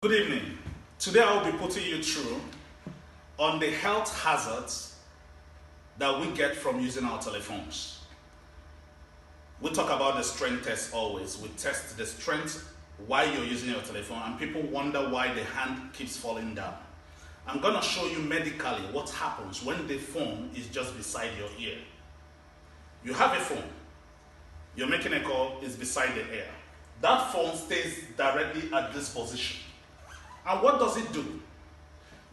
Good evening. Today I will be putting you through on the health hazards that we get from using our telephones. We talk about the strength test always. We test the strength while you're using your telephone, and people wonder why the hand keeps falling down. I'm going to show you medically what happens when the phone is just beside your ear. You have a phone. You're making a call, it's beside the ear. That phone stays directly at this position. And what does it do?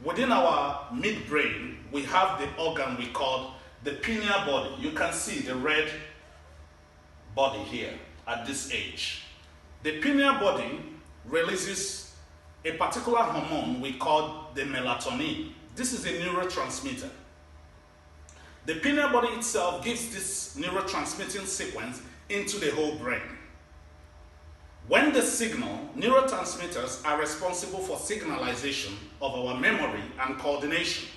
Within our midbrain, we have the organ we call the pineal body. You can see the red body here at this age. The pineal body releases a particular hormone we call the melatonin. This is a neurotransmitter. The pineal body itself gives this neurotransmitting sequence into the whole brain. When the signal, neurotransmitters are responsible for signalization of our memory and coordination.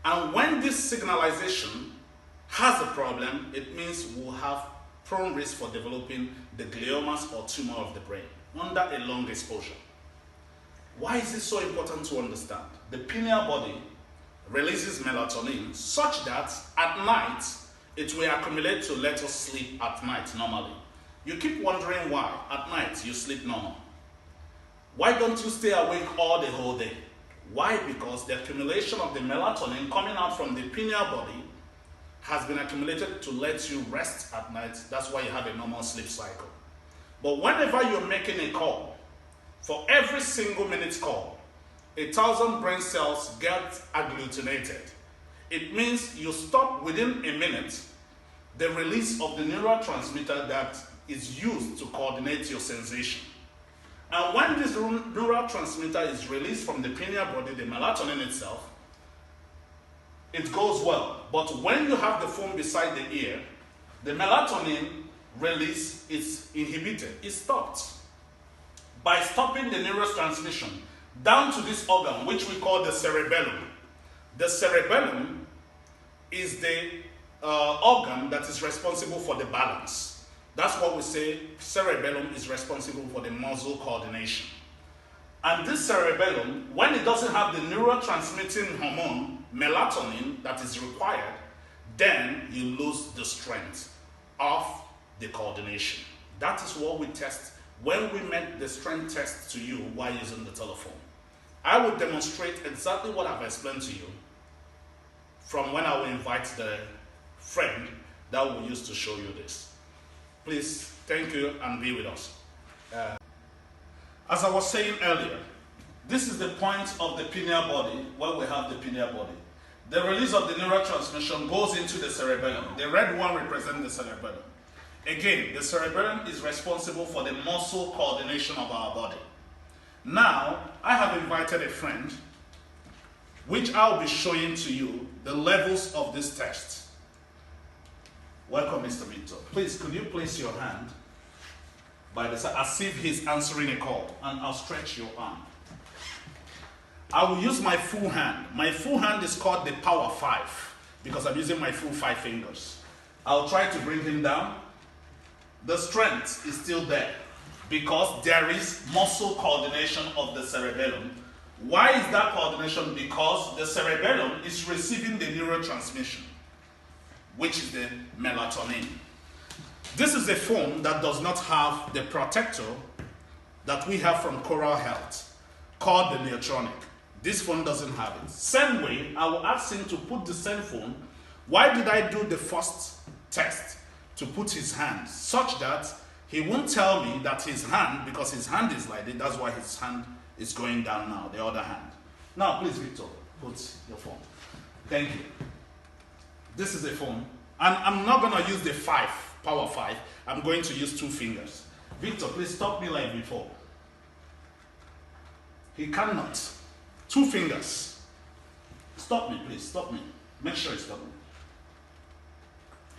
And when this signalization has a problem, it means we'll have prone risk for developing the gliomas or tumor of the brain under a long exposure. Why is this so important to understand? The pineal body releases melatonin such that at night it will accumulate to let us sleep at night normally. You keep wondering why at night you sleep normal. Why don't you stay awake all the whole day? Why? Because the accumulation of the melatonin coming out from the pineal body has been accumulated to let you rest at night. That's why you have a normal sleep cycle. But whenever you're making a call, for every single minute call, 1,000 brain cells get agglutinated. It means you stop within a minute the release of the neurotransmitter that is used to coordinate your sensation. And when this neurotransmitter is released from the pineal body, the melatonin itself, it goes well. But when you have the phone beside the ear, the melatonin release is inhibited, it's stopped. By stopping the neurotransmission down to this organ, which we call the cerebellum. The cerebellum is the organ that is responsible for the balance. That's what we say, cerebellum is responsible for the muscle coordination. And this cerebellum, when it doesn't have the neurotransmitting hormone, melatonin, that is required, then you lose the strength of the coordination. That is what we test when we make the strength test to you while using the telephone. I will demonstrate exactly what I've explained to you from when I will invite the friend that will use to show you this. Please, thank you and be with us. As I was saying earlier, this is the point of the pineal body where we have the pineal body. The release of the neurotransmission goes into the cerebellum. The red one represents the cerebellum. Again, the cerebellum is responsible for the muscle coordination of our body. Now, I have invited a friend, which I'll be showing to you the levels of this test. Welcome, Mr. Victor. Please, could you place your hand by the side as if he's answering a call, and I'll stretch your arm. I will use my full hand. My full hand is called the power 5 because I'm using my full 5 fingers. I'll try to bring him down. The strength is still there because there is muscle coordination of the cerebellum. Why is that coordination? Because the cerebellum is receiving the neurotransmission, which is the melatonin. This is a phone that does not have the protector that we have from Coral Health, called the Neitronik. This phone doesn't have it. Same way, I will ask him to put the same phone. Why did I do the first test to put his hand? Such that he won't tell me that his hand, because his hand is like this, that's why his hand is going down now, the other hand. Now, please, Victor, put your phone. Thank you. This is a phone, and I'm not going to use the power 5. I'm going to use 2 fingers. Victor, please stop me like before. He cannot. 2 fingers. Stop me, please. Stop me. Make sure you stop me.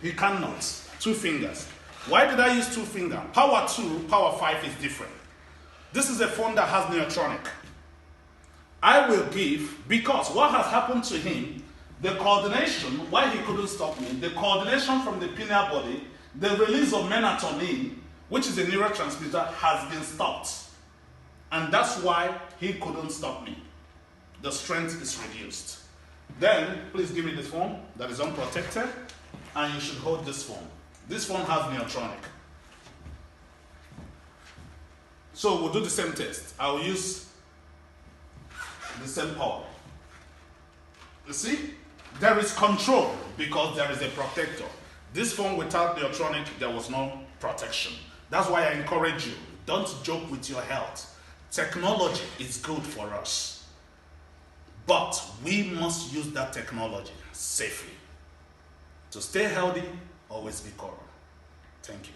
He cannot. 2 fingers. Why did I use 2 fingers? Power 2, power 5 is different. This is a phone that has Neitronik. I will give, because what has happened to him, the coordination, why he couldn't stop me, the coordination from the pineal body, the release of melatonin, which is a neurotransmitter, has been stopped. And that's why he couldn't stop me. The strength is reduced. Then, please give me this phone that is unprotected, and you should hold this phone. This phone has Neitronik. So we'll do the same test. I'll use the same power. You see? There is control because there is a protector. This phone without Neitronik, there was no protection. That's why I encourage you, don't joke with your health. Technology is good for us, but we must use that technology safely. To stay healthy, always be coral. Thank you.